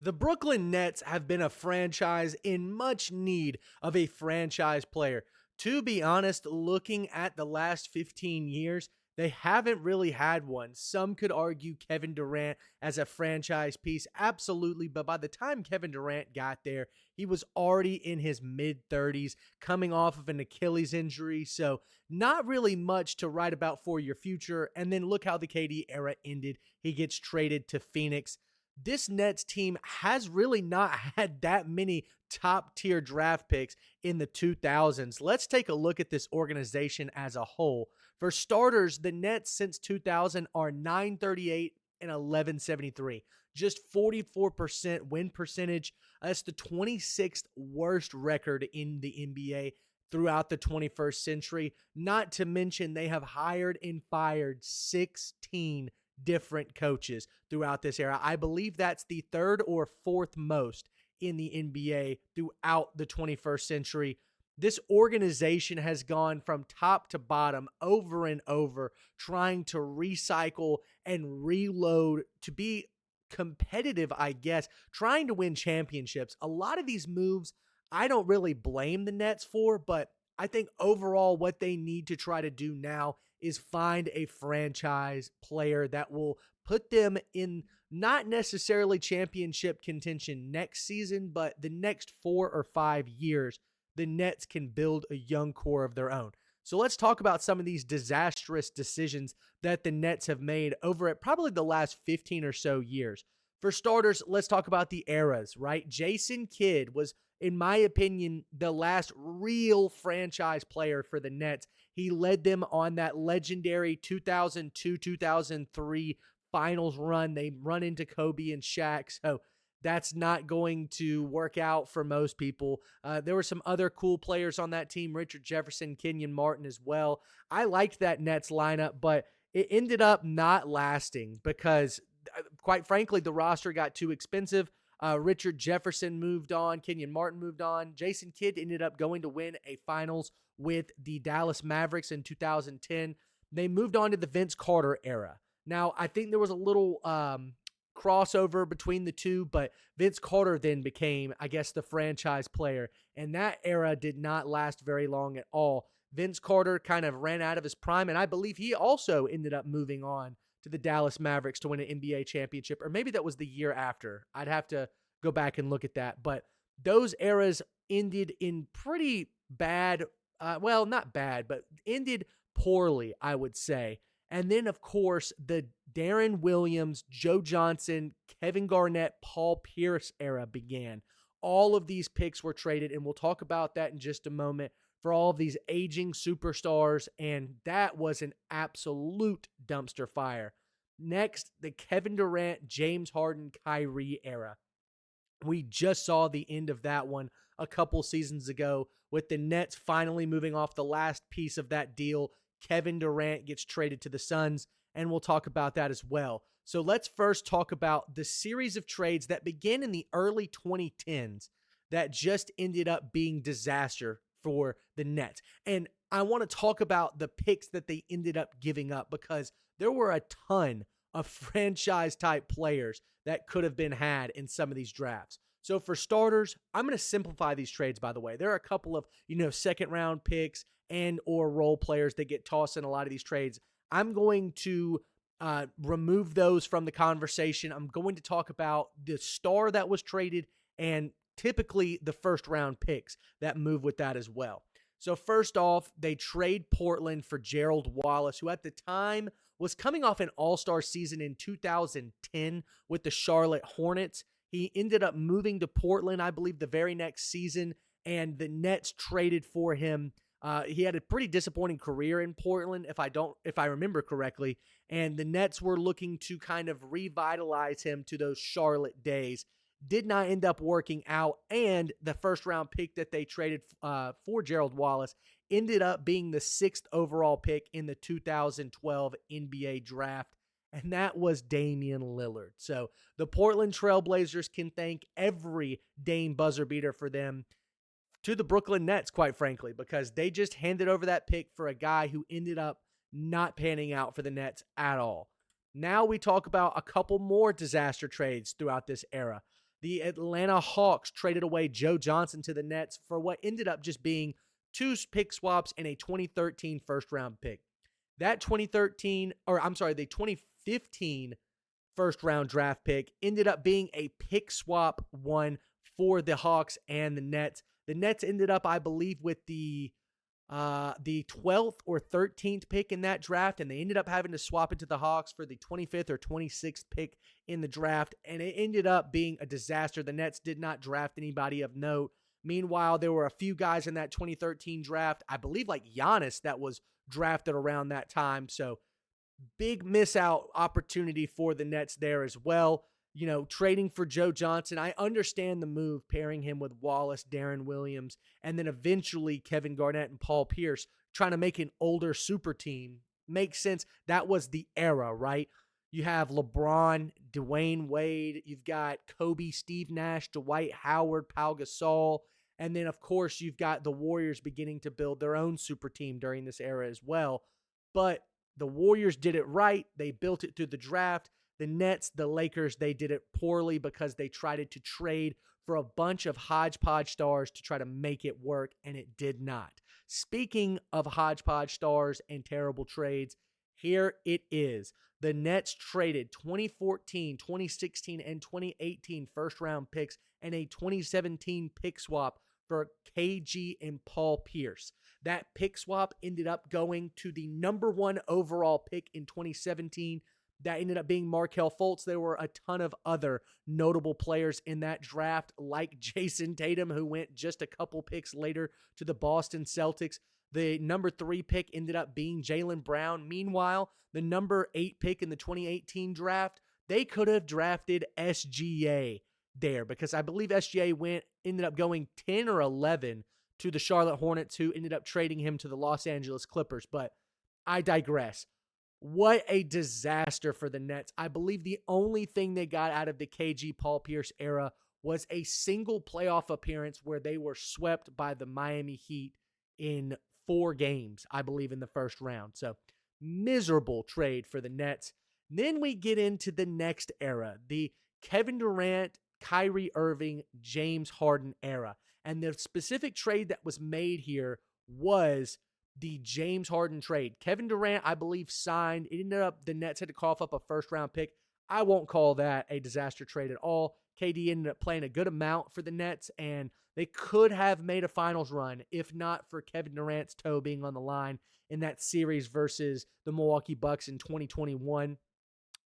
The Brooklyn Nets have been a franchise in much need of a franchise player. To be honest, looking at the last 15 years, they haven't really had one. Some could argue Kevin Durant as a franchise piece, absolutely. But by the time Kevin Durant got there, he was already in his mid 30s, coming off of an Achilles injury. So, not really much to write about for your future. And then look how the KD era ended. He gets traded to Phoenix. This Nets team has really not had that many top tier draft picks in the 2000s. Let's take a look at this organization as a whole. For starters, the Nets since 2000 are 938 and 1173. Just 44% win percentage. That's the 26th worst record in the NBA throughout the 21st century. Not to mention, they have hired and fired 16 different coaches throughout this era. I believe that's the third or fourth most in the NBA throughout the 21st century. This organization has gone from top to bottom over and over, trying to recycle and reload to be competitive, I guess, trying to win championships. A lot of these moves, I don't really blame the Nets for, but I think overall what they need to try to do now is find a franchise player that will put them in not necessarily championship contention next season, but the next 4 or 5 years, the Nets can build a young core of their own. So let's talk about some of these disastrous decisions that the Nets have made over at probably the last 15 or so years. For starters, let's talk about the eras, right? Jason Kidd was, in my opinion, the last real franchise player for the Nets. He led them on that legendary 2002 2003 finals run. They run into Kobe and Shaq. So that's not going to work out for most people. There were some other cool players on that team, Richard Jefferson, Kenyon Martin as well. I liked that Nets lineup, but it ended up not lasting because, quite frankly, the roster got too expensive. Richard Jefferson moved on. Kenyon Martin moved on. Jason Kidd ended up going to win a finals with the Dallas Mavericks in 2010. They moved on to the Vince Carter era. Now, I think there was a little crossover between the two, but Vince Carter then became, I guess, the franchise player. And that era did not last very long at all. Vince Carter kind of ran out of his prime, and I believe he also ended up moving on to the Dallas Mavericks to win an NBA championship, or maybe that was the year after. I'd have to go back and look at that. But those eras ended in pretty bad, well, not bad, but ended poorly, I would say. And then, of course, the Darren Williams, Joe Johnson, Kevin Garnett, Paul Pierce era began. All of these picks were traded, and we'll talk about that in just a moment, for all of these aging superstars, and that was an absolute dumpster fire. Next, the Kevin Durant, James Harden, Kyrie era. We just saw the end of that one a couple seasons ago with the Nets finally moving off the last piece of that deal. Kevin Durant gets traded to the Suns, and we'll talk about that as well. So let's first talk about the series of trades that began in the early 2010s that just ended up being disaster for the Nets. And I want to talk about the picks that they ended up giving up because there were a ton of franchise type players that could have been had in some of these drafts. So for starters, I'm going to simplify these trades, by the way. There are a couple of, second round picks and or role players that get tossed in a lot of these trades. I'm going to remove those from the conversation. I'm going to talk about the star that was traded and typically the first round picks that move with that as well. So first off, they trade Portland for Gerald Wallace, who at the time was coming off an all-star season in 2010 with the Charlotte Hornets. He ended up moving to Portland, I believe, the very next season, and the Nets traded for him. He had a pretty disappointing career in Portland, if I remember correctly, and the Nets were looking to kind of revitalize him to those Charlotte days. Did not end up working out, and the first round pick that they traded for Gerald Wallace ended up being the 6th overall pick in the 2012 NBA draft, and that was Damian Lillard. So the Portland Trailblazers can thank every Dame buzzer beater for them to the Brooklyn Nets, quite frankly, because they just handed over that pick for a guy who ended up not panning out for the Nets at all. Now we talk about a couple more disaster trades throughout this era. The Atlanta Hawks traded away Joe Johnson to the Nets for what ended up just being two pick swaps and a 2013 first round pick. That 2013, or I'm sorry, the 2015 first round draft pick ended up being a pick swap one for the Hawks and the Nets. The Nets ended up, I believe, with the 12th or 13th pick in that draft, and they ended up having to swap it to the Hawks for the 25th or 26th pick in the draft, and it ended up being a disaster. The Nets did not draft anybody of note. Meanwhile, there were a few guys in that 2013 draft, I believe like Giannis, that was drafted around that time. So big miss out opportunity for the Nets there as well. You know, trading for Joe Johnson, I understand the move, pairing him with Wallace, Darren Williams, and then eventually Kevin Garnett and Paul Pierce, trying to make an older super team. Makes sense. That was the era, right? You have LeBron, Dwayne Wade, you've got Kobe, Steve Nash, Dwight Howard, Pau Gasol, and then, of course, you've got the Warriors beginning to build their own super team during this era as well. But the Warriors did it right. They built it through the draft. The Nets, the Lakers, they did it poorly because they tried to trade for a bunch of hodgepodge stars to try to make it work, and it did not. Speaking of hodgepodge stars and terrible trades, here it is. The Nets traded 2014, 2016, and 2018 first-round picks and a 2017 pick swap for KG and Paul Pierce. That pick swap ended up going to the number one overall pick in 2017. That ended up being Markelle Fultz. There were a ton of other notable players in that draft, like Jason Tatum, who went just a couple picks later to the Boston Celtics. The number 3 pick ended up being Jaylen Brown. Meanwhile, the number 8 pick in the 2018 draft, they could have drafted SGA there because I believe SGA ended up going 10 or 11 to the Charlotte Hornets, who ended up trading him to the Los Angeles Clippers. But I digress. What a disaster for the Nets. I believe the only thing they got out of the KG Paul Pierce era was a single playoff appearance where they were swept by the Miami Heat in 4 games, I believe, in the first round. So miserable trade for the Nets. Then we get into the next era, the Kevin Durant, Kyrie Irving, James Harden era. And the specific trade that was made here was the James Harden trade. Kevin Durant, I believe, signed. It ended up the Nets had to cough up a first-round pick. I won't call that a disaster trade at all. KD ended up playing a good amount for the Nets, and they could have made a finals run if not for Kevin Durant's toe being on the line in that series versus the Milwaukee Bucks in 2021.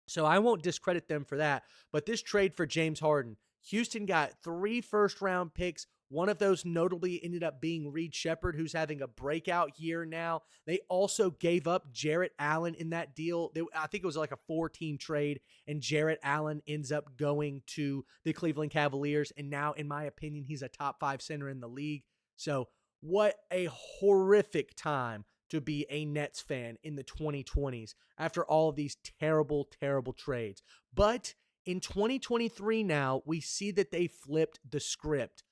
So I won't discredit them for that. But this trade for James Harden, Houston got 3 first-round picks. One of those notably ended up being Reed Shepherd, who's having a breakout year now. They also gave up Jarrett Allen in that deal. I think it was like a 4-team trade, and Jarrett Allen ends up going to the Cleveland Cavaliers. And now, in my opinion, he's a top 5 center in the league. So what a horrific time to be a Nets fan in the 2020s after all of these terrible, terrible trades. But in 2023 now, we see that they flipped the script,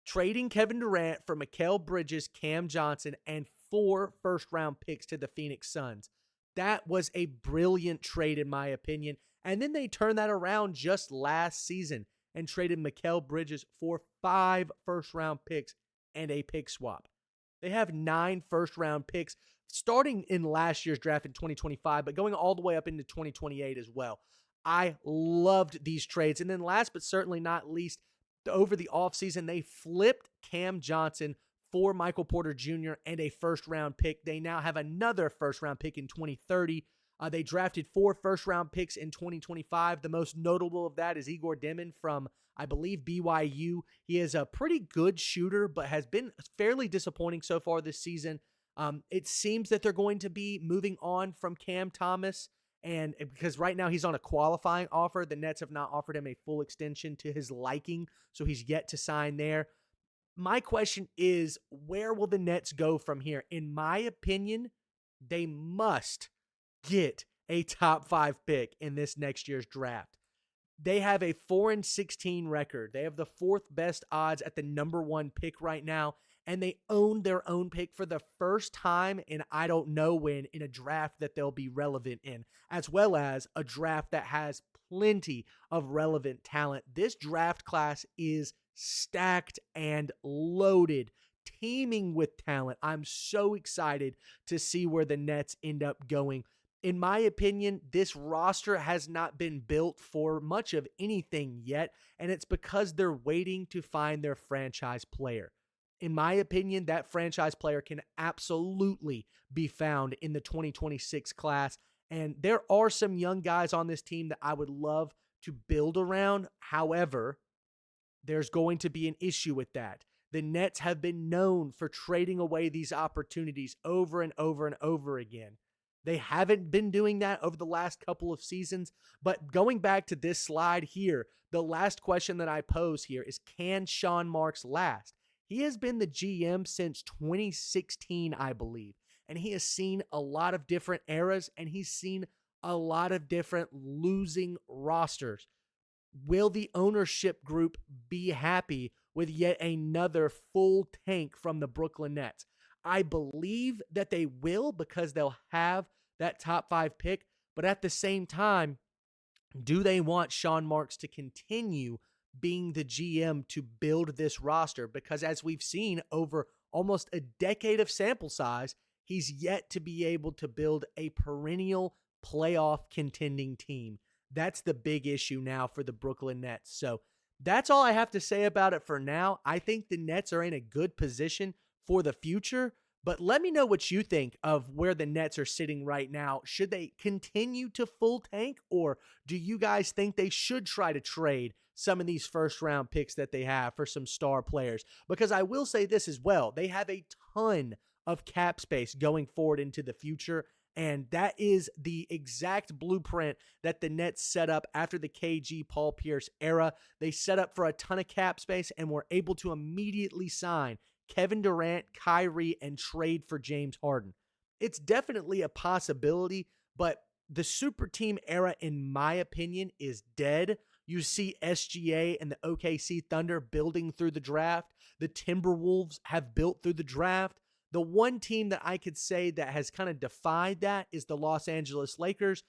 trading Kevin Durant for Mikal Bridges, Cam Johnson, and 4 first-round picks to the Phoenix Suns. That was a brilliant trade, in my opinion. And then they turned that around just last season and traded Mikal Bridges for 5 first-round picks and a pick swap. They have 9 first-round picks starting in last year's draft in 2025, but going all the way up into 2028 as well. I loved these trades. And then last but certainly not least, over the offseason, they flipped Cam Johnson for Michael Porter Jr. and a first-round pick. They now have another first-round pick in 2030. They drafted 4 first-round picks in 2025. The most notable of that is Igor Demon from, I believe, BYU. He is a pretty good shooter, but has been fairly disappointing so far this season. It seems that they're going to be moving on from Cam Thomas, and because right now he's on a qualifying offer, the Nets have not offered him a full extension to his liking, so he's yet to sign there. My question is, where will the Nets go from here? In my opinion, they must get a top 5 pick in this next year's draft. They have a 4-16 record. They have the 4th best odds at the number 1 pick right now, and they own their own pick for the first time in I don't know when in a draft that they'll be relevant in, as well as a draft that has plenty of relevant talent. This draft class is stacked and loaded, teeming with talent. I'm so excited to see where the Nets end up going. In my opinion, this roster has not been built for much of anything yet, and it's because they're waiting to find their franchise player. In my opinion, that franchise player can absolutely be found in the 2026 class, and there are some young guys on this team that I would love to build around. However, there's going to be an issue with that. The Nets have been known for trading away these opportunities over and over and over again. They haven't been doing that over the last couple of seasons. But going back to this slide here, the last question that I pose here is, can Sean Marks last? He has been the GM since 2016, I believe, and he has seen a lot of different eras, and he's seen a lot of different losing rosters. Will the ownership group be happy with yet another full tank from the Brooklyn Nets? I believe that they will, because they'll have that top 5 pick, but at the same time, do they want Sean Marks to continue being the GM to build this roster? Because as we've seen over almost a decade of sample size, he's yet to be able to build a perennial playoff contending team. That's the big issue now for the Brooklyn Nets. So that's all I have to say about it for now. I think the Nets are in a good position for the future, but let me know what you think of where the Nets are sitting right now. Should they continue to full tank, or do you guys think they should try to trade some of these first round picks that they have for some star players? Because I will say this as well. They have a ton of cap space going forward into the future, and that is the exact blueprint that the Nets set up after the KG Paul Pierce era. They set up for a ton of cap space and were able to immediately sign Kevin Durant, Kyrie, and trade for James Harden. It's definitely a possibility, but the super team era, in my opinion, is dead. You see SGA and the OKC Thunder building through the draft. The Timberwolves have built through the draft. The one team that I could say that has kind of defied that is the Los Angeles Lakers,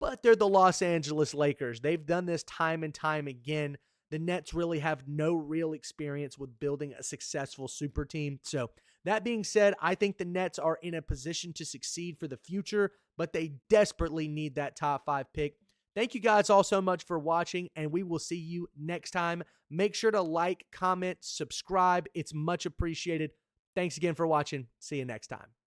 but they're the Los Angeles Lakers. They've done this time and time again. The Nets really have no real experience with building a successful super team. So that being said, I think the Nets are in a position to succeed for the future, but they desperately need that top 5 pick. Thank you guys all so much for watching, and we will see you next time. Make sure to like, comment, subscribe. It's much appreciated. Thanks again for watching. See you next time.